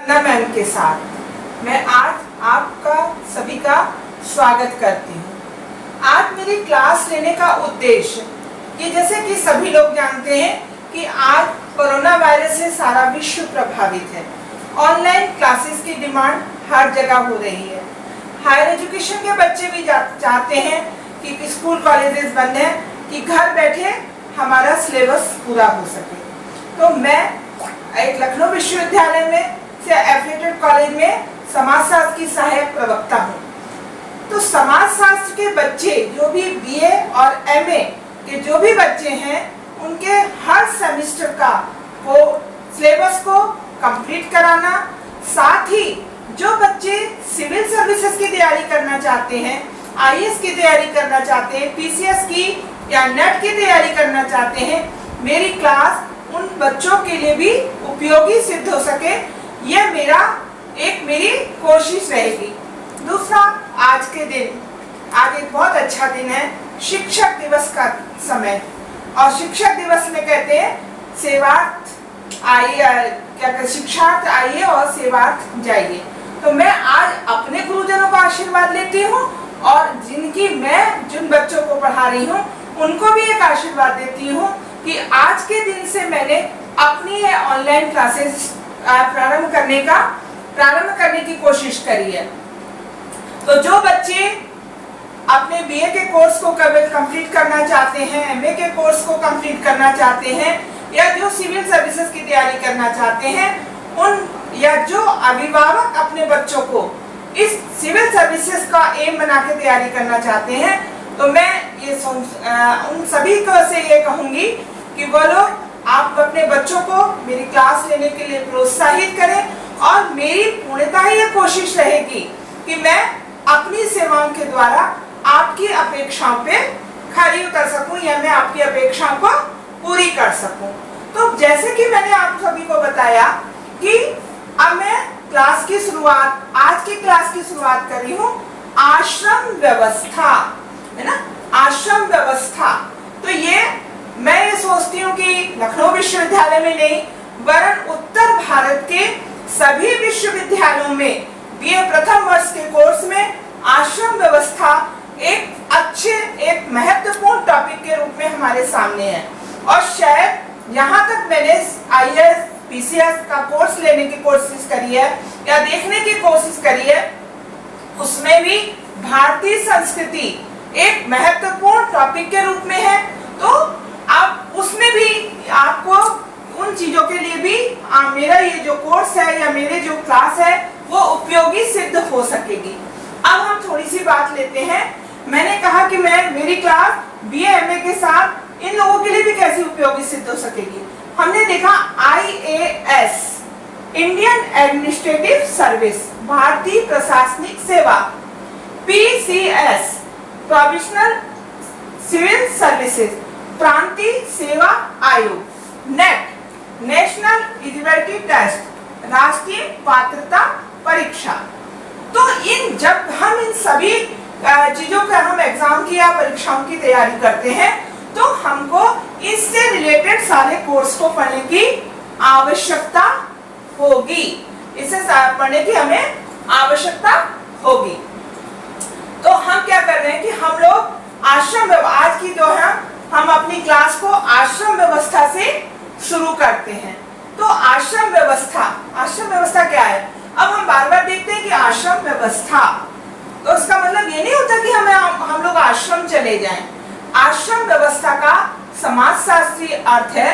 Ma'am के साथ मैं आज आपका सभी का स्वागत करती हूँ। आज मेरी क्लास लेने का उद्देश्य ये, जैसे कि सभी लोग जानते हैं कि आज कोरोना वायरस से सारा विश्व प्रभावित है। ऑनलाइन क्लासेस की डिमांड हर जगह हो रही है। हायर एजुकेशन के बच्चे भी चाहते हैं कि स्कूल कॉलेजेस बंद हैं, कि घर बैठे हमारा सिलेबस पूरा हो सके। तो मैं एक लखनऊ विश्वविद्यालय में से एफिलिएटेड कॉलेज में समाजशास्त्र की सहायक प्रवक्ता हूँ। तो समाजशास्त्र के बच्चे जो भी बीए और एमए के जो भी बच्चे हैं, उनके हर सेमेस्टर का वो सिलेबस को कंप्लीट कराना, साथ ही जो बच्चे सिविल सर्विसेज की तैयारी करना चाहते हैं, आईएएस की तैयारी करना चाहते हैं, पीसीएस की या नेट की तैयारी करना चाहते हैं, मेरी क्लास उन बच्चों के लिए भी उपयोगी सिद्ध हो सके, यह मेरी कोशिश रहेगी। दूसरा, आज के दिन, आज एक बहुत अच्छा दिन है, शिक्षक दिवस का समय, और शिक्षक दिवस में कहते हैं सेवार्थ आइए, शिक्षार्थ आइए और सेवार्थ जाइए। तो मैं आज अपने गुरुजनों का आशीर्वाद लेती हूँ और जिन बच्चों को पढ़ा रही हूँ उनको भी एक आशीर्वाद देती हूँ कि आज के दिन से मैंने अपनी ऑनलाइन क्लासेस प्रारंभ करने की कोशिश करी है। तो जो बच्चे अपने बीए के कोर्स को कंप्लीट करना चाहते हैं, एमए के कोर्स को कंप्लीट करना चाहते हैं, या जो सिविल सर्विसेज की तैयारी करना चाहते हैं, या जो अभिभावक अपने बच्चों को इस सिविल सर्विसेज का एम बना के तैयारी करना चाहते हैं, तो मैं उन सभी को से ये कहूंगी कि वो लोग आप अपने बच्चों को मेरी क्लास लेने के लिए प्रोत्साहित करें, और मेरी पूर्णतः ये कोशिश रहेगी कि मैं अपनी सेवाओं के द्वारा आपकी अपेक्षाओं पे खरी उतर सकूं, या मैं आपकी अपेक्षाओं को पूरी कर सकूं। तो जैसे कि मैंने आप सभी को बताया कि अब मैं आज की क्लास की शुरुआत कर रही हूँ आश्रम व्यवस्था, है ना, आश्रम व्यवस्था। तो मैं ये सोचती हूँ कि लखनऊ विश्वविद्यालय में नहीं, वरन उत्तर भारत के सभी विश्वविद्यालयों में बीए प्रथम वर्ष के कोर्स में आश्रम व्यवस्था एक महत्वपूर्ण टॉपिक के रूप में हमारे सामने है। और शायद यहाँ तक मैंने आईएएस पीसीएस का कोर्स लेने की कोशिश करी है या देखने की कोशिश करी है, उसमें भी भारतीय संस्कृति एक महत्वपूर्ण टॉपिक के रूप में है। तो आप उसमें भी आपको उन चीजों के लिए भी मेरा ये जो कोर्स है या मेरे जो क्लास है वो उपयोगी सिद्ध हो सकेगी। अब हम थोड़ी सी बात लेते हैं। मैंने कहा कि मेरी क्लास बीए एमए के साथ इन लोगों के लिए भी कैसे उपयोगी सिद्ध हो सकेगी। हमने देखा आईएएस, इंडियन एडमिनिस्ट्रेटिव सर्विस, भारतीय प्रशासनिक सेवा, पीसीएस, प्रोविजनल सिविल सर्विसेज, प्रांतीय सेवा आयोग, नेट, नेशनल एलिजिबिलिटी टेस्ट, राष्ट्रीय पात्रता परीक्षा। तो जब हम इन सभी चीजों का हम एग्जाम की या परीक्षाओं की तैयारी करते हैं, तो हमको इससे रिलेटेड सारे कोर्स को पढ़ने की आवश्यकता होगी, इसे पढ़ने की हमें आवश्यकता होगी। तो हम क्या कर रहे हैं कि हम लोग आज की जो है हम अपनी क्लास को आश्रम व्यवस्था से शुरू करते हैं। तो आश्रम व्यवस्था क्या है? अब हम बार बार देखते हैं कि आश्रम व्यवस्था, तो इसका मतलब ये नहीं होता कि हम लोग आश्रम चले जाएं। आश्रम व्यवस्था का समाजशास्त्रीय अर्थ है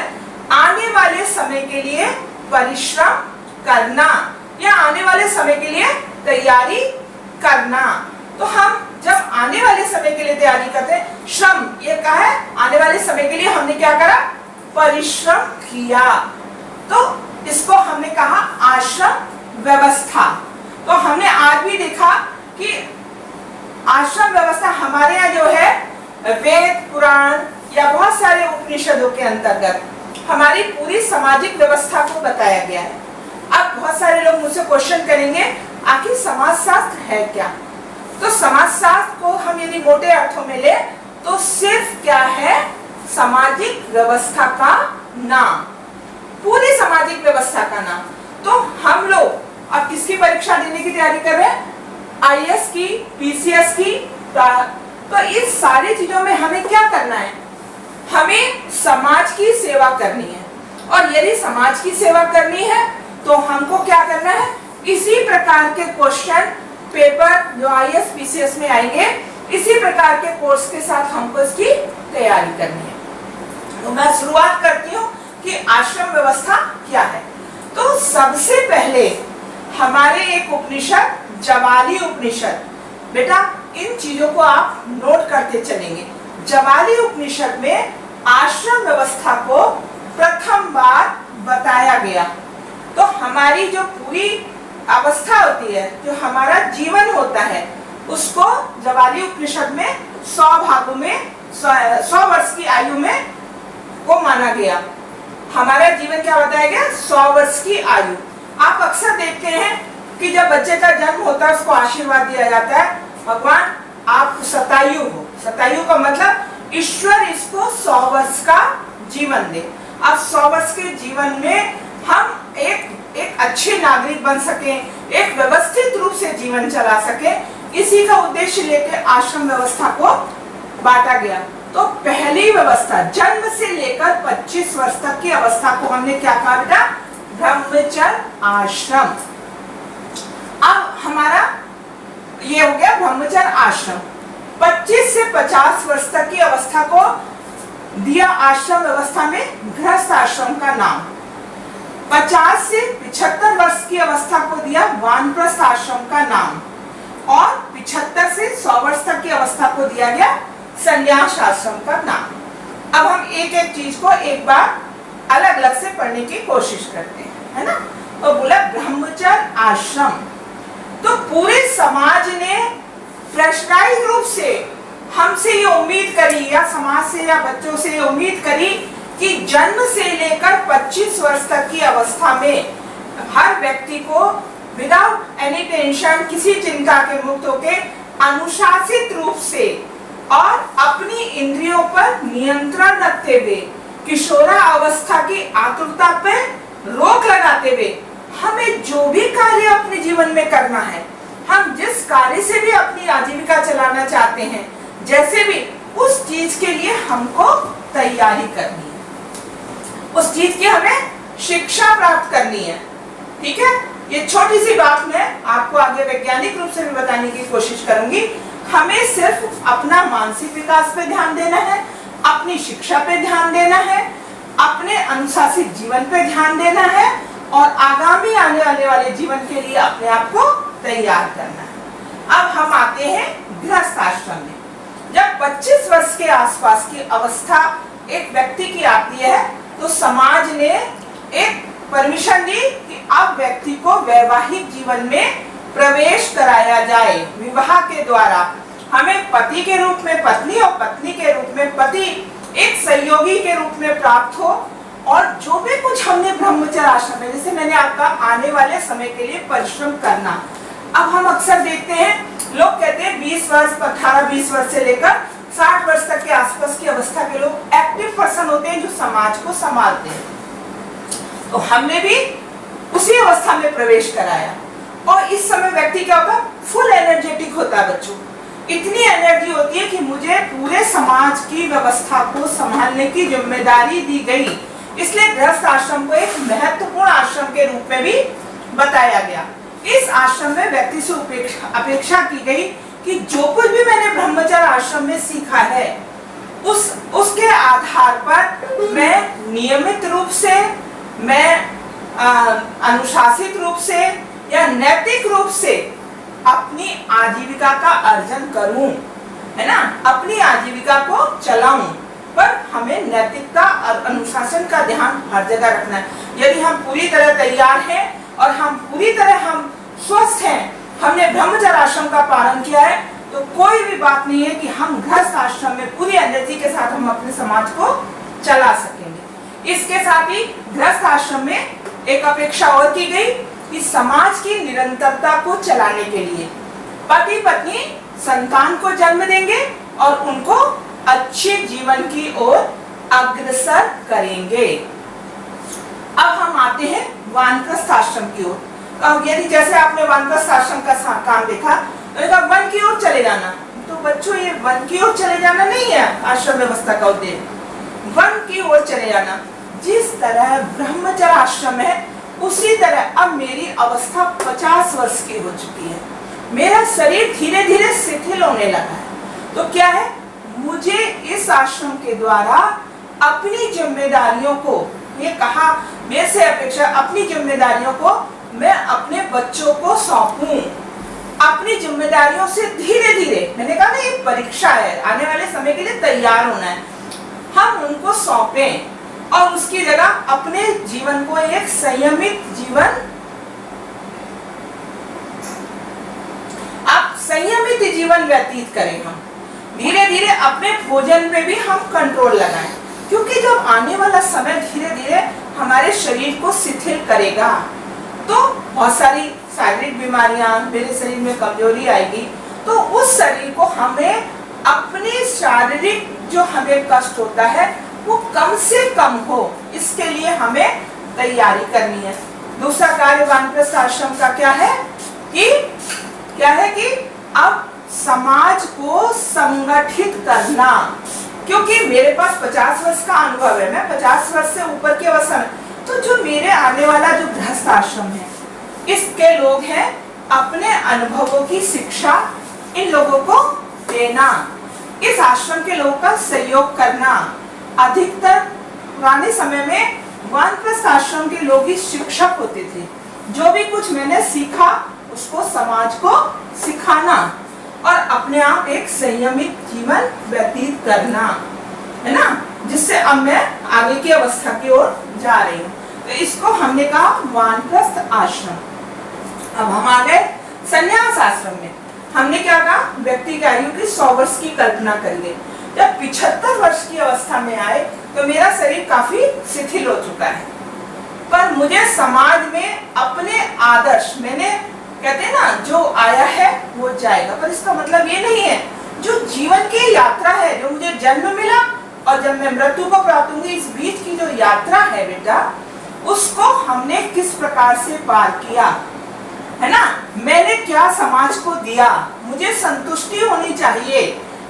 आने वाले समय के लिए परिश्रम करना, या आने वाले समय के लिए तैयारी करना। तो हम जब आने वाले समय के लिए तैयारी करते हैं, श्रम ये कहा है, आने वाले समय के लिए हमने क्या करा? परिश्रम किया। तो इसको हमने कहा आश्रम व्यवस्था। तो हमने आज भी देखा कि आश्रम व्यवस्था हमारे यहाँ जो है वेद पुराण या बहुत सारे उपनिषदों के अंतर्गत हमारी पूरी सामाजिक व्यवस्था को बताया गया है। अब बहुत सारे लोग मुझसे क्वेश्चन करेंगे, आखिर समाजशास्त्र है क्या? तो समाजशास्त्र को हम यदि मोटे अर्थों में ले तो सिर्फ क्या है? सामाजिक व्यवस्था का नाम, पूरी सामाजिक व्यवस्था का नाम। तो हम लोग परीक्षा देने की तैयारी कर रहे हैं, आईएएस की, पीसीएस की, तो इस सारी चीजों में हमें क्या करना है? हमें समाज की सेवा करनी है। और यदि समाज की सेवा करनी है तो हमको क्या करना है? इसी प्रकार के क्वेश्चन पेपर जो आईएएस पीसीएस में आएंगे, इसी प्रकार के कोर्स के साथ हमको इसकी तैयारी करनी है। तो मैं शुरुआत करती हूँ कि आश्रम व्यवस्था क्या है। तो सबसे पहले हमारे एक उपनिषद, जवाली उपनिषद, बेटा इन चीजों को आप नोट करते चलेंगे। जवाली उपनिषद में आश्रम व्यवस्था को प्रथम बार बताया गया। तो हमारी जो पूरी अवस्था होती है, जो हमारा जीवन होता है, उसको जवाली उपनिषद में 100 भागों में 100 वर्ष की आयु में को माना गया। हमारा जीवन क्या बताया गया? 100 वर्ष की आयु। आप अक्सर देखते हैं कि जब बच्चे का जन्म होता है उसको आशीर्वाद दिया जाता है, भगवान आप शतायु हो। शतायु का मतलब ईश्वर इसको 100 वर्ष का जीवन दे। अब 100 वर्ष के जीवन में हम एक अच्छे नागरिक बन सके, एक व्यवस्थित रूप से जीवन चला सके, इसी का उद्देश्य लेकर आश्रम व्यवस्था को बांटा गया। तो पहली व्यवस्था जन्म से लेकर 25 वर्ष तक की अवस्था को हमने क्या कहा बेटा? ब्रह्मचर्य आश्रम। अब हमारा ये हो गया ब्रह्मचर्य आश्रम। 25 से 50 वर्ष तक की अवस्था को दिया आश्रम व्यवस्था में गृहस्थ आश्रम का नाम। 50 से 75 वर्ष की अवस्था को दिया वानप्रस्थ आश्रम का नाम। और 75 से 100 वर्ष तक की अवस्था को दिया गया संन्यास आश्रम का नाम। अब हम एक एक चीज को एक बार अलग अलग से पढ़ने की कोशिश करते हैं, है ना। तो बोला ब्रह्मचर्य आश्रम, तो पूरे समाज ने प्रेस्क्राइब रूप से हमसे ये उम्मीद करी, या समाज से या बच्चों से ये उम्मीद करी कि जन्म से लेकर 25 वर्ष तक की अवस्था में हर व्यक्ति को विदाउट एनी टेंशन, किसी चिंता के मुक्त होकर अनुशासित रूप से और अपनी इंद्रियों पर नियंत्रण रखते हुए, किशोरा अवस्था की आतुरता पर रोक लगाते हुए, हमें जो भी कार्य अपने जीवन में करना है, हम जिस कार्य से भी अपनी आजीविका चलाना चाहते हैं, जैसे भी उस चीज के लिए हमको तैयारी करनी है, उस चीज की हमें शिक्षा प्राप्त करनी है। ठीक है, ये छोटी सी बात मैं आपको आगे वैज्ञानिक रूप से भी बताने की कोशिश करूंगी। हमें सिर्फ अपना मानसिक विकास पे ध्यान देना है, अपनी शिक्षा पे ध्यान देना है, अपने अनुशासित जीवन पे ध्यान देना है और आगामी आने वाले जीवन के लिए अपने आप को तैयार करना है। अब हम आते हैं गृहस्थ आश्रम में। जब 25 वर्ष के आसपास की अवस्था एक व्यक्ति की आती है तो समाज ने एक परमिशन दी कि अब व्यक्ति को वैवाहिक जीवन में प्रवेश कराया जाए। विवाह के द्वारा हमें पति के रूप में पत्नी और पत्नी के रूप में पति एक सहयोगी के रूप में प्राप्त हो, और जो भी कुछ हमने ब्रह्मचर्य आश्रम में, जैसे मैंने आपका आने वाले समय के लिए परिश्रम करना। अब हम अक्सर देखते हैं लोग कहते हैं 20 वर्ष 18-20 वर्ष से लेकर 60 वर्ष तक के आसपास की अवस्था के लोग एक्टिव पर्सन होते हैं जो समाज को संभालते हैं। तो हमने भी उसी अवस्था में प्रवेश कराया और इस समय व्यक्ति क्या होता है? फुल एनर्जेटिक होता है बच्चों। इतनी एनर्जी होती है कि मुझे पूरे समाज की व्यवस्था को संभालने की जिम्मेदारी दी गई। इसलिए गृहस्थ आश्रम को एक महत्वपूर्ण आश्रम के रूप में भी बताया गया। इस आश्रम में व्यक्ति से अपेक्षा की गई कि जो कुछ भी मैंने ब्रह्मचर्य आश्रम में सीखा है उसके आधार पर मैं नियमित रूप से, मैं अनुशासित रूप से या नैतिक रूप से अपनी आजीविका का अर्जन करूं, है ना, अपनी आजीविका को चलाऊं। पर हमें नैतिकता और अनुशासन का ध्यान हर जगह रखना है। यदि हम पूरी तरह तैयार हैं और हम पूरी तरह हम स्वस्थ हैं, हमने ब्रह्मचर्य आश्रम का पालन किया है, तो कोई भी बात नहीं है कि हम गृहस्थ आश्रम में पूरी एनर्जी के साथ हम अपने समाज को चला सकेंगे। इसके साथ ही गृहस्थ आश्रम में एक अपेक्षा और की गई कि समाज की निरंतरता को चलाने के लिए पति पत्नी संतान को जन्म देंगे और उनको अच्छे जीवन की ओर अग्रसर करेंगे। अब हम आते हैं वानप्रस्थ आश्रम की ओर। यदि जैसे आपने वानप्रस्थ आश्रम का काम देखा, तो वन की ओर चले जाना। तो बच्चों, ये वन की ओर चले जाना नहीं है आश्रम व्यवस्था का उद्देश्य। वन की ओर चले जाना, जिस तरह ब्रह्मचर्य आश्रम है उसी तरह अब मेरी अवस्था 50 वर्ष की हो चुकी है। मेरा शरीर धीरे धीरे शिथिल होने लगा है। तो क्या है, मुझे इस आश्रम के द्वारा अपनी जिम्मेदारियों को, ये कहा मेरे से अपेक्षा, अपनी जिम्मेदारियों को मैं अपने बच्चों को सौंपूं। अपनी जिम्मेदारियों से धीरे धीरे, मैंने कहा ना ये परीक्षा है, आने वाले समय के लिए तैयार होना है, हम उनको सौंपें और उसकी जगह अपने जीवन को एक संयमित जीवन, आप संयमित जीवन व्यतीत करें। हम धीरे धीरे अपने भोजन में भी हम कंट्रोल लगाएं, क्योंकि जब आने वाला समय धीरे धीरे हमारे शरीर को शिथिल करेगा तो बहुत सारी शारीरिक बीमारियां, मेरे शरीर में कमजोरी आएगी। तो उस शरीर को हमें अपने शारीरिक जो हमें कष्ट होता है वो कम से कम हो, इसके लिए हमें तैयारी करनी है। दूसरा कार्य वानप्रस्थ आश्रम का क्या है कि अब समाज को संगठित करना। क्योंकि मेरे पास 50 वर्ष का अनुभव है, मैं 50 वर्ष से ऊपर की अवस्था में, तो जो मेरे आने वाला जो गृहस्थ आश्रम है इसके लोग हैं, अपने अनुभवों की शिक्षा इन लोगों को देना, इस आश्रम के लोगों का सहयोग करना। अधिकतर पुराने समय में वानप्रस्थ आश्रम के लोग ही शिक्षक होते थे। जो भी कुछ मैंने सीखा उसको समाज को सिखाना और अपने आप एक संयमित जीवन व्यतीत करना, है ना, जिससे अब मैं आगे की अवस्था की ओर जा रही हूँ। तो इसको हमने कहा वानप्रस्थ आश्रम। अब हम आ गए संन्यास आश्रम में। हमने क्या कहा, व्यक्ति की आयु की 100 वर्ष की कल्पना करिए। जब 75 वर्ष की अवस्था में आए तो मेरा शरीर काफी शिथिल हो चुका है, पर मुझे समाज में अपने आदर्श, मैंने कहते हैं ना जो आया है वो जाएगा, पर इसका मतलब ये नहीं है जो जीवन की यात्रा है, जो मुझे जन्म मिला और जब मैं मृत्यु को प्राप्त होंगी, इस बीच की जो यात्रा है बेटा, उसको हमने किस प्रकार से पार किया, है ना। मैंने क्या समाज को दिया, मुझे संतुष्टि होनी चाहिए,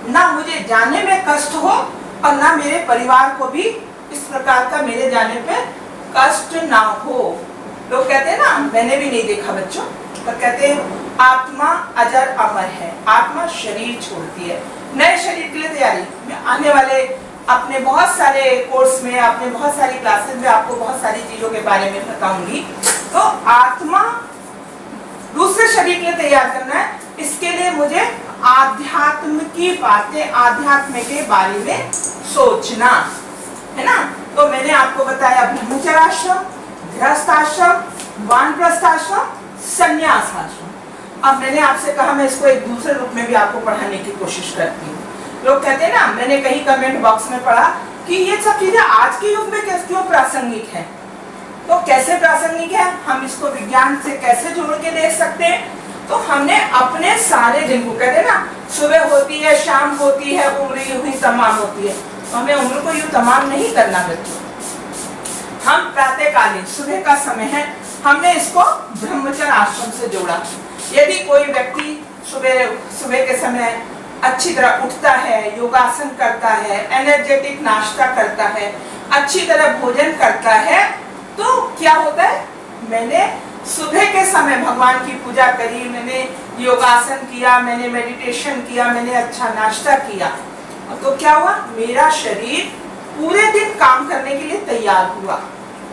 ना मुझे जाने में कष्ट हो और ना मेरे परिवार को भी इस प्रकार का मेरे जाने पे कष्ट ना हो। लोग कहते हैं ना, मैंने भी नहीं देखा बच्चों, पर कहते हैं आत्मा अजर अमर है, आत्मा शरीर छोड़ती है। नए शरीर के लिए तैयारी, मैं आने वाले अपने बहुत सारे कोर्स में, अपने बहुत सारी क्लासेस में आपको बहुत सारी चीजों के बारे में बताऊंगी। तो आत्मा दूसरे शरीर के लिए तैयार करना है, इसके लिए मुझे आध्यात्म की बातें, आध्यात्म के बारे में सोचना, है ना। तो मैंने आपको बताया ब्रह्मचर्य आश्रम, गृहस्थ आश्रम, वानप्रस्थ आश्रम, संन्यास आश्रम। अब मैंने आपसे कहा मैं इसको एक दूसरे रूप में भी आपको पढ़ाने की कोशिश करती हूँ। लोग कहते हैं ना, मैंने कहीं कमेंट बॉक्स में पढ़ा कि ये सब चीजें आज के युग में क्यों प्रासंगिक है। तो कैसे प्रासंगिक है, हम इसको विज्ञान से कैसे जोड़ के देख सकते हैं। तो हमने अपने सारे दिन को, कहते हैं ना सुबह होती है, शाम होती है, उम्र यूं ही तमाम होती है, तो हमें उम्र को यूं तमाम नहीं करना बच्चों। हम प्रातःकालीन सुबह का समय है, हमने इसको ब्रह्मचर्य आश्रम से जोड़ा। यदि कोई व्यक्ति सुबह के समय अच्छी तरह उठता है, योगासन करता है, एनर्जेटिक नाश्ता करता है, अच्छी तरह भोजन करता है, तो क्या होता है, मैंने सुबह के समय भगवान की पूजा करी, मैंने योगासन किया, मैंने मेडिटेशन किया, मैंने अच्छा नाश्ता किया, तो क्या हुआ, मेरा शरीर पूरे दिन काम करने के लिए तैयार हुआ।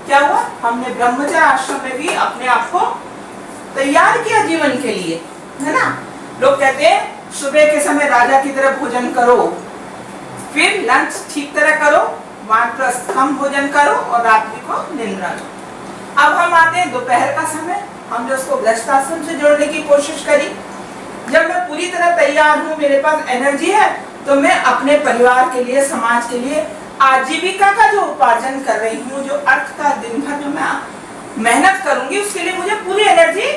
क्या हुआ, हमने ब्रह्मचर्य आश्रम में भी अपने आप को तैयार किया जीवन के लिए, है ना। लोग कहते हैं सुबह के समय राजा की तरह भोजन करो, फिर लंच ठीक तरह करो, वानप्रस्थ कम भोजन करो और रात्रि को निद्रा लो। अब हम आते हैं दोपहर का समय, हमने उसको गृहस्थ आश्रम से जोड़ने की कोशिश करी। जब मैं पूरी तरह तैयार हूँ, मेरे पास एनर्जी है, तो मैं अपने परिवार के लिए, समाज के लिए आजीविका का जो उपार्जन कर रही हूँ, जो अर्थ का दिन भर जो मैं मेहनत करूंगी, उसके लिए मुझे पूरी एनर्जी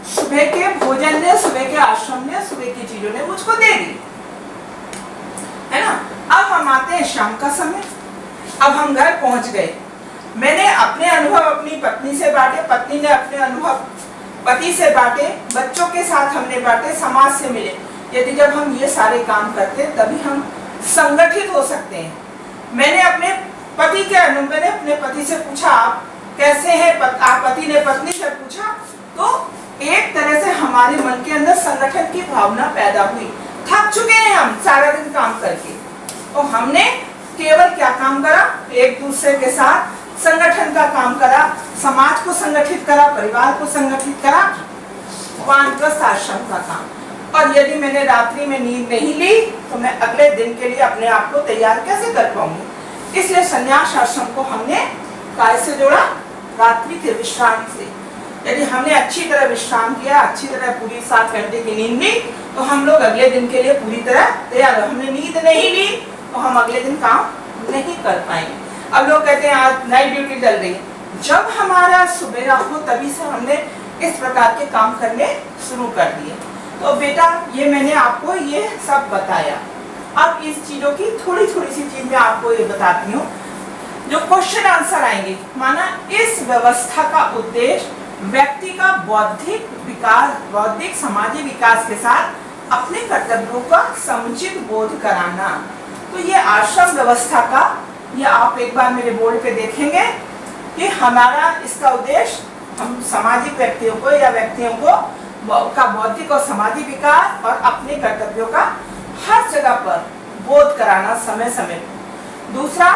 सुबह के भोजन ने, सुबह के आश्रम ने, सुबह की चीजों ने मुझको दे दी, है ना। अब हम आते हैं शाम का समय। अब हम घर पहुंच गए, मैंने अपने अनुभव अपनी पत्नी से बांटे, पत्नी ने अपने अनुभव पति से बांटे, बच्चों के साथ हमने बांटे, समाज से मिले। यदि जब हम ये सारे काम करते हैं तभी हम संगठित हो सकते हैं। मैंने अपने पति से पूछा आप कैसे हैं, पति ने पत्नी से पूछा, तो एक तरह से हमारे मन के अंदर संगठन की भावना पैदा हुई। थक चुके हैं हम सारा दिन काम करके, तो हमने केवल क्या काम करा, एक दूसरे के साथ संगठन का काम करा, समाज को संगठित करा, परिवार को संगठित करा, वानप्रस्थ आश्रम का काम। और यदि मैंने रात्रि में नींद नहीं ली तो मैं अगले दिन के लिए अपने आप को तैयार कैसे कर पाऊंगी। इसलिए संन्यास आश्रम को हमने काय से जोड़ा, रात्रि के विश्राम से। यदि हमने अच्छी तरह विश्राम किया, अच्छी तरह पूरी 7 घंटे की नींद ली, तो हम लोग अगले दिन के लिए पूरी तरह तैयार हो। हमने नींद नहीं ली तो हम अगले दिन काम नहीं कर पाएंगे। अब लोग कहते हैं आज नाइट ड्यूटी चल रही है। जब हमारा सुबेरा हो तभी से हमने इस प्रकार के काम करने शुरू कर दिए। तो बेटा ये मैंने आपको ये सब बताया। अब इस चीजों की थोड़ी थोड़ी सी चीज मैं आपको ये बताती हूँ जो क्वेश्चन आंसर आएंगे। माना इस व्यवस्था का उद्देश्य व्यक्ति का बौद्धिक विकास, बौद्धिक सामाजिक विकास के साथ अपने कर्तव्यों का समुचित बोध कराना। तो ये आश्रम व्यवस्था का, ये आप एक बार मेरे बोर्ड पे देखेंगे कि हमारा इसका उद्देश्य हम सामाजिक व्यक्तियों को या व्यक्तियों को का बौद्धिक और सामाजिक विकास और अपने कर्तव्यों का हर जगह पर बोध कराना समय समय पर। दूसरा,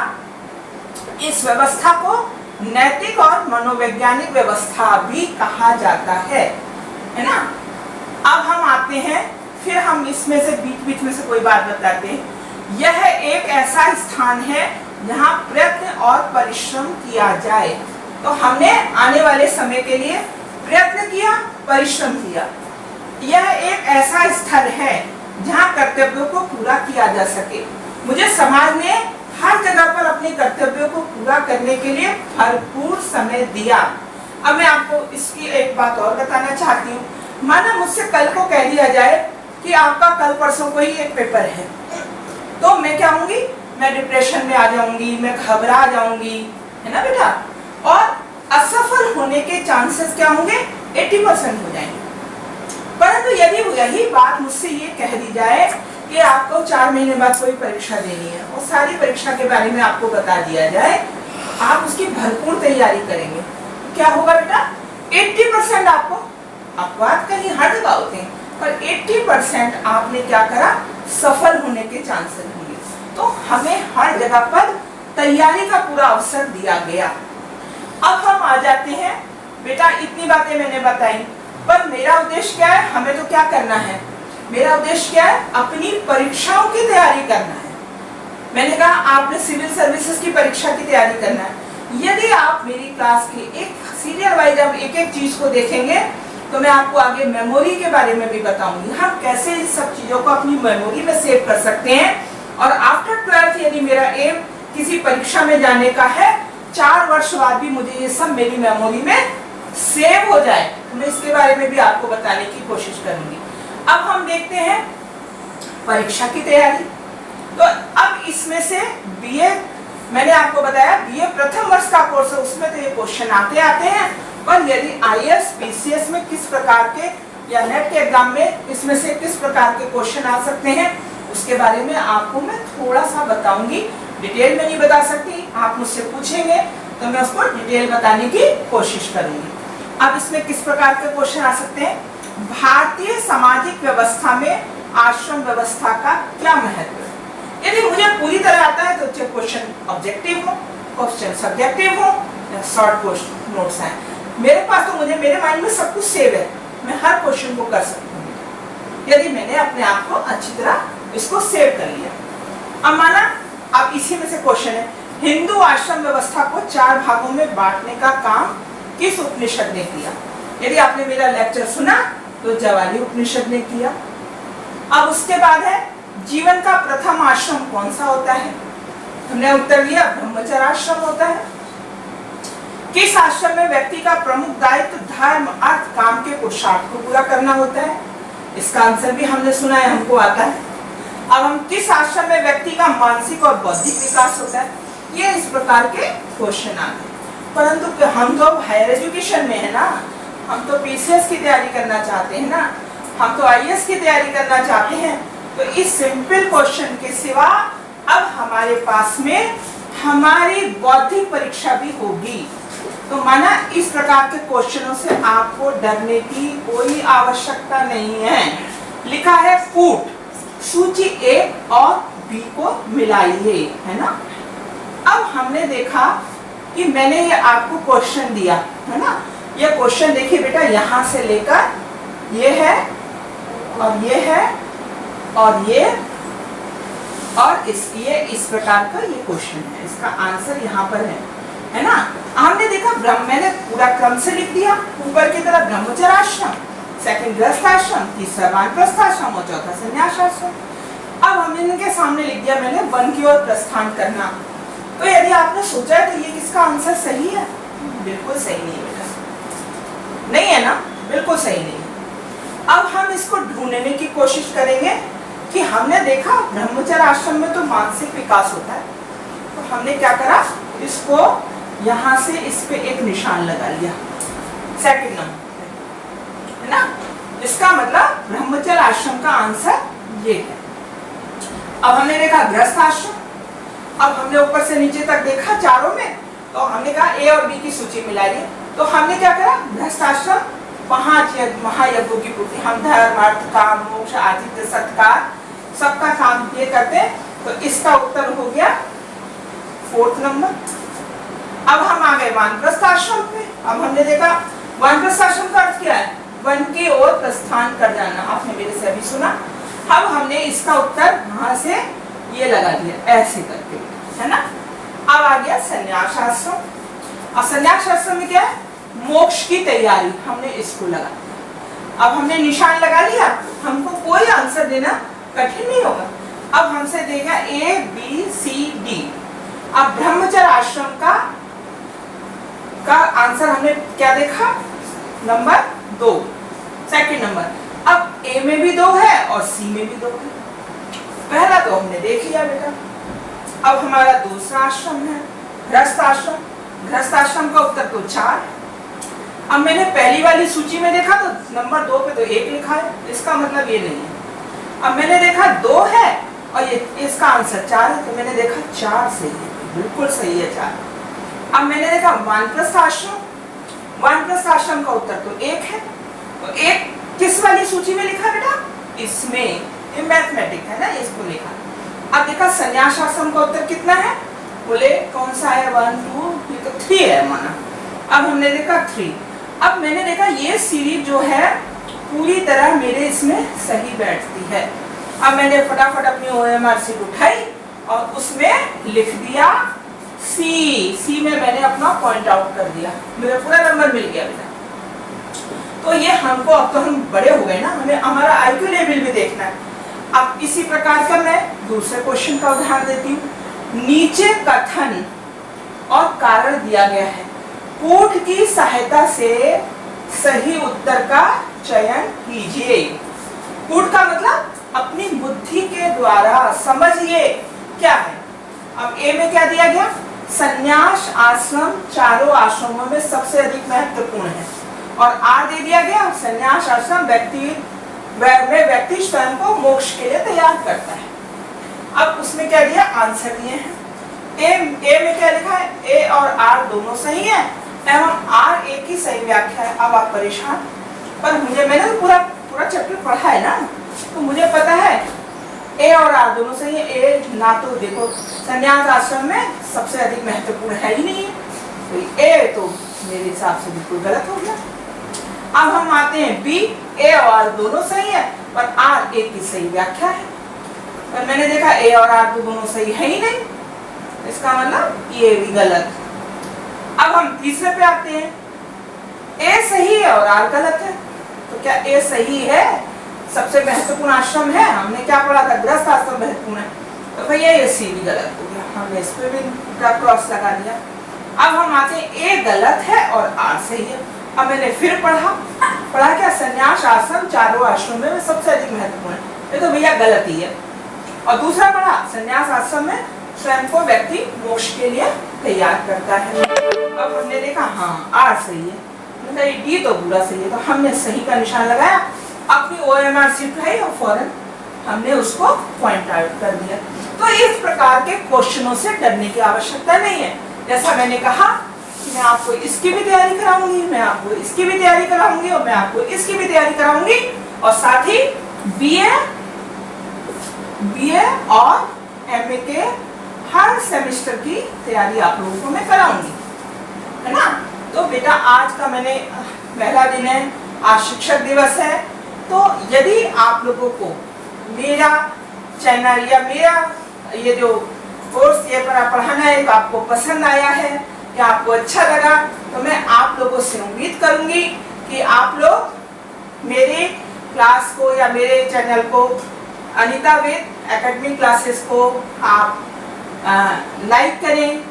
इस व्यवस्था को नैतिक और मनोवैज्ञानिक व्यवस्था भी कहा जाता है ना। अब हम आते हैं, फिर हम इसमें से बीच बीच में से कोई बात बताते हैं। यह एक ऐसा स्थान है जहाँ प्रयत्न और परिश्रम किया जाए। तो हमने आने वाले समय के लिए प्रयत्न किया, परिश्रम किया। यह एक ऐसा स्थल है जहाँ कर्तव्यों को पूरा किया जा सके। मुझे समाज ने हर जगह पर अपने कर्तव्यों को पूरा करने के लिए भरपूर समय दिया। अब मैं आपको इसकी एक बात और बताना चाहती हूँ। माना मुझसे कल को कह दिया जाए कि आपका कल परसों को ही एक पेपर है, तो मैं क्या होंगी, मैं डिप्रेशन में आ जाऊंगी, मैं घबरा जाऊंगी, है ना बेटा। और असफल होने के चांसेस क्या होंगे, 80% हो जाएंगे। परंतु यदि यही बात मुझसे ये कह दी जाए कि आपको 4 महीने बाद कोई परीक्षा देनी है और सारी परीक्षा के बारे में आपको बता दिया जाए, आप उसकी भरपूर तैयारी करेंगे, क्या होगा बेटा, 80% आपको अपवाद कहीं हर जगह होते हैं, पर 80% आपने क्या करा, सफल होने के चांसेस होंगे। तो हमें हर जगह पर तैयारी का पूरा अवसर दिया गया। अब हम आ जाते हैं बेटा, इतनी बातें मैंने बताई, पर मेरा उद्देश्य क्या है, हमें तो क्या करना है, मेरा उद्देश्य क्या है, अपनी परीक्षाओं की तैयारी करना है। मैंने कहा आपने सिविल सर्विसेज की परीक्षा की तैयारी करना है। यदि आप मेरी क्लास के एक सीरियल वाइज आप एक एक चीज को देखेंगे तो मैं आपको आगे मेमोरी के बारे में भी बताऊंगी, हम कैसे इस सब चीजों को अपनी मेमोरी में सेव कर सकते हैं। और आफ्टर 12th यदि मेरा एम किसी परीक्षा में जाने का है, 4 वर्ष बाद भी मुझे ये सब मेरी मेमोरी में सेव हो जाए, तो मैं इसके बारे में भी आपको बताने की कोशिश करूंगी। अब हम देखते हैं परीक्षा की तैयारी। तो अब इसमें से बीए, मैंने आपको बताया बीए प्रथम वर्ष का कोर्स है, उसमें तो ये क्वेश्चन आते हैं। पर यदि आईएएस पीसीएस में किस प्रकार के या नेट के एग्जाम में इसमें से किस प्रकार के क्वेश्चन आ सकते हैं, उसके बारे में आपको मैं थोड़ा सा बताऊंगी। डिटेल में नहीं बता सकती, आप मुझसे पूछेंगे तो मैं उसको डिटेल बताने की कोशिश करूंगी। अब इसमें किस प्रकार के क्वेश्चन आ सकते हैं, भारतीय सामाजिक व्यवस्था में आश्रम व्यवस्था का क्या महत्व है। यदि मुझे पूरी तरह आता है तो क्वेश्चन ऑब्जेक्टिव हो, क्वेश्चन सब्जेक्टिव हो या शॉर्ट क्वेश्चन नोट्स हैं। मेरे पास तो मेरे माइंड में सब कुछ सेव है, मैं हर क्वेश्चन को कर सकती हूँ यदि मैंने अपने आप को अच्छी तरह इसको सेव कर लिया। अब माना अब इसी में से क्वेश्चन है, हिंदू आश्रम व्यवस्था को 4 भागों में बांटने का काम किस उपनिषद ने किया। यदि आपने मेरा लेक्चर सुना तो जवाली उपनिषद ने किया। अब उसके बाद है जीवन का प्रथम आश्रम कौन सा होता है, हमने उत्तर दिया ब्रह्मचर्य आश्रम होता है। किस आश्रम में व्यक्ति का प्रमुख दायित्व धर्म अर्थ काम के पुरुषार्थ को पूरा करना होता है, इसका आंसर भी हमने सुना है, हमको आता है। अब हम किस आश्रम में व्यक्ति का मानसिक और बौद्धिक विकास होता है, ये इस प्रकार के क्वेश्चन आते हैं। परंतु हम तो हायर एजुकेशन में है ना, हम तो पीसीएस की तैयारी करना चाहते हैं ना, हम तो आईएएस की तैयारी करना चाहते हैं। तो इस सिंपल क्वेश्चन के सिवा अब हमारे पास में हमारी बौद्धिक परीक्षा भी होगी। तो माना इस प्रकार के क्वेश्चनों से आपको डरने की कोई आवश्यकता नहीं है। लिखा है फूट, सूची ए और बी को मिलाइए, है ना। अब हमने देखा कि मैंने ये आपको क्वेश्चन दिया, है ना। ये क्वेश्चन देखिए बेटा, यहाँ से लेकर ये है और ये है और ये और ये इस प्रकार का ये क्वेश्चन है। इसका आंसर यहाँ पर है ना। हमने देखा मैंने पूरा क्रम से लिख दिया। ऊपर की तरफ ब्रह्मचर्य आश्रम, सेकंड गृहस्थ आश्रम, तीसरा वानप्रस्थ आश्रम और चौथा संन्यास आश्रम। अब हमने इनके सामने लिख दिया मैंने वन की ओर प्रस्थान करना। तो यदि आपने सोचा है तो ये किसका आंसर सही है? बिल्कुल सही नहीं है बेटा, नहीं है ना, बिल्कुल सही नहीं है। अब हम इसको ढूंढने की कोशिश करेंगे कि हमने देखा ब्रह्मचर्य आश्रम में तो मानसिक विकास होता है, तो हमने क्या करा, इसको यहाँ से इस पे एक निशान लगा लिया, सेकंड नंबर, है ना। इसका मतलब ब्रह्मचर्य आश्रम का आंसर ये है। अब हमने देखा गृहस्थ आश्रम, अब हमने ऊपर से नीचे तक देखा चारों में, तो हमने कहा ए और बी की सूची मिलाइए। तो हमने क्या करा, गृहस्थ आश्रम 5 महायज्ञों की पूर्ति, हम धर्म अर्थ काम मोक्ष आतिथ्य सत्कार सबका काम ये करते हैं। तो इसका उत्तर हो गया 4th नंबर। अब हम आ गए वानप्रस्थ आश्रम पे। अब हमने देखा वानप्रस्थ आश्रम का अर्थ क्या है, वन की ओर प्रस्थान कर जाना, आपने मेरे से अभी सुना। अब हमने इसका उत्तर वहां से ये लगा दिया ऐसे करके, है ना। अब आ गया संन्यास आश्रम। और संन्यास आश्रम में क्या है, मोक्ष की तैयारी, हमने इसको लगा। अब हमने निशान लगा लिया, हमको कोई आंसर देना कठिन नहीं होगा। अब हमसे देगा ए बी सी डी। अब ब्रह्मचर्य आश्रम का आंसर हमने क्या देखा, नंबर 2, सेकंड नंबर। अब ए में भी 2 है और सी में भी 2 है। पहला तो हमने देख लिया बेटा। अब हमारा दूसरा आश्रम है गृहस्थ आश्रम। गृहस्थ आश्रम का उत्तर तो 4। अब मैंने पहली वाली सूची में देखा तो नंबर 2 पे तो 1 लिखा है, इसका मतलब ये नहीं है। अब मैंने देखा 2 है और ये इसका आंसर 4 है, तो मैंने देखा 4 सही है, बिल्कुल सही है 4। अब मैंने देखा वानप्रस्थ आश्रम, वानप्रस्थ आश्रम का उत्तर तो 1 है, तो 1 किस वाली सूची में लिखा बेटा, इसमें, ये मैथमेटिक है ना, इसको लिखा। अब देखा संन्यास आश्रम का उत्तर कितना है, बोले कौन सा है, 1 2, ये तो 3 है माना। अब हमने देखा 3। अब मैंने देखा ये सीरीज जो है पूरी तरह मेरे इसमें सही बैठती है। अब मैंने फटाफट अपनी OMR शीट उठाई और उसमें लिख दिया सी में मैंने अपना पॉइंट आउट कर दिया, मेरा पूरा नंबर मिल गया बेटा। तो ये हमको, अब तो हम बड़े हो गए ना, हमें हमारा IQ लेवल भी देखना है। अब इसी प्रकार का मैं दूसरे क्वेश्चन का उदाहरण देती हूँ। नीचे कथन और कारण दिया गया है, कूट की सहायता से सही उत्तर का चयन कीजिए। कूट का मतलब अपनी बुद्धि के द्वारा समझिए क्या है। अब ए में क्या दिया गया, संन्यास आश्रम चारों आश्रमों में सबसे अधिक महत्वपूर्ण है, और आर दे दिया गया संन्यास आश्रम व्यक्ति स्वयं को मोक्ष के लिए तैयार करता है। अब उसमें क्या दिया, आंसर दिए हैं। ए में क्या लिखा है, ए और आर दोनों सही है एवं आर ए की सही व्याख्या है। अब आप परेशान, पर मैंने तो पूरा चैप्टर पढ़ा है ना, तो मुझे पता है ए और आर दोनों सही है। ए ना तो देखो संन्यास आश्रम में सबसे अधिक महत्वपूर्ण है ही नहीं है, तो ए तो मेरे हिसाब से बिल्कुल गलत हो गया। अब हम आते हैं बी, ए और आर दोनों सही है पर आर ए की सही व्याख्या है। पर मैंने देखा ए और आर तो दोनों सही है ही नहीं, इसका मतलब ये भी गलत। अब हम तीसरे पे आते हैं, ए सही है और आर गलत है। तो क्या ए सही है, सबसे महत्वपूर्ण आश्रम है, हमने क्या पढ़ा था, गृहस्थ आश्रम महत्वपूर्ण है, तो भैया ये सी भी गलत हो गया, हमने इस पे भी क्रॉस लगा दिया। अब हम आते हैं ए गलत है और आर सही है। अब मैंने फिर पढ़ा क्या, संन्यास आश्रम चारों आश्रमों में सबसे अधिक महत्वपूर्ण है, ये तो भैया गलत ही है। और दूसरा पढ़ा, संन्यास आश्रम में स्वयं को व्यक्ति मोक्ष के लिए तैयार करता है। अब हमने देखा हाँ आर सही है। डी तो पूरा सही है, तो हमने सही का निशान लगाया, अपनी OMR शीट उठाई और फौरन हमने उसको पॉइंट आउट कर दिया। तो इस प्रकार के क्वेश्चनों से डरने की आवश्यकता नहीं है। जैसा मैंने कहा कि मैं आपको इसकी भी तैयारी कराऊंगी, मैं आपको इसकी भी तैयारी कराऊंगी और मैं आपको इसकी भी तैयारी कराऊंगी, और साथ ही बीए और MA के हर सेमेस्टर की तैयारी आप लोगों को मैं कराऊंगी, है ना। तो बेटा आज का मैंने पहला दिन है, आज शिक्षक दिवस है, तो यदि आप लोगों को मेरा चैनल या मेरा ये जो कोर्स ये पढ़ाना है तो आपको पसंद आया है या आपको अच्छा लगा, तो मैं आप लोगों से उम्मीद करूंगी कि आप लोग मेरे क्लास को या मेरे चैनल को अनीता वेद एकेडमी क्लासेस को आप लाइक करें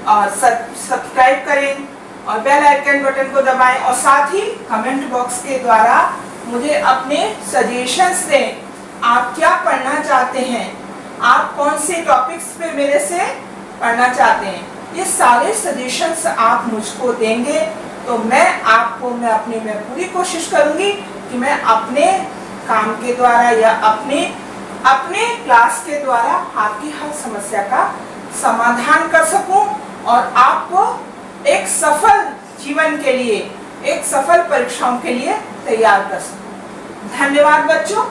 और सब्सक्राइब करें और बेल आइकन बटन को दबाएं, और साथ ही कमेंट बॉक्स के द्वारा मुझे अपने सजेशंस दें। आप क्या पढ़ना चाहते हैं, आप कौन से टॉपिक्स पे मेरे से पढ़ना चाहते हैं, ये सारे सजेशंस आप मुझको देंगे तो मैं अपने में पूरी कोशिश करूंगी कि मैं अपने काम के द्वारा या अपने क्लास के द्वारा आपकी हर समस्या का समाधान कर सकूं और आपको एक सफल जीवन के लिए, एक सफल परीक्षाओं के लिए तैयार कर सकूं। धन्यवाद बच्चों।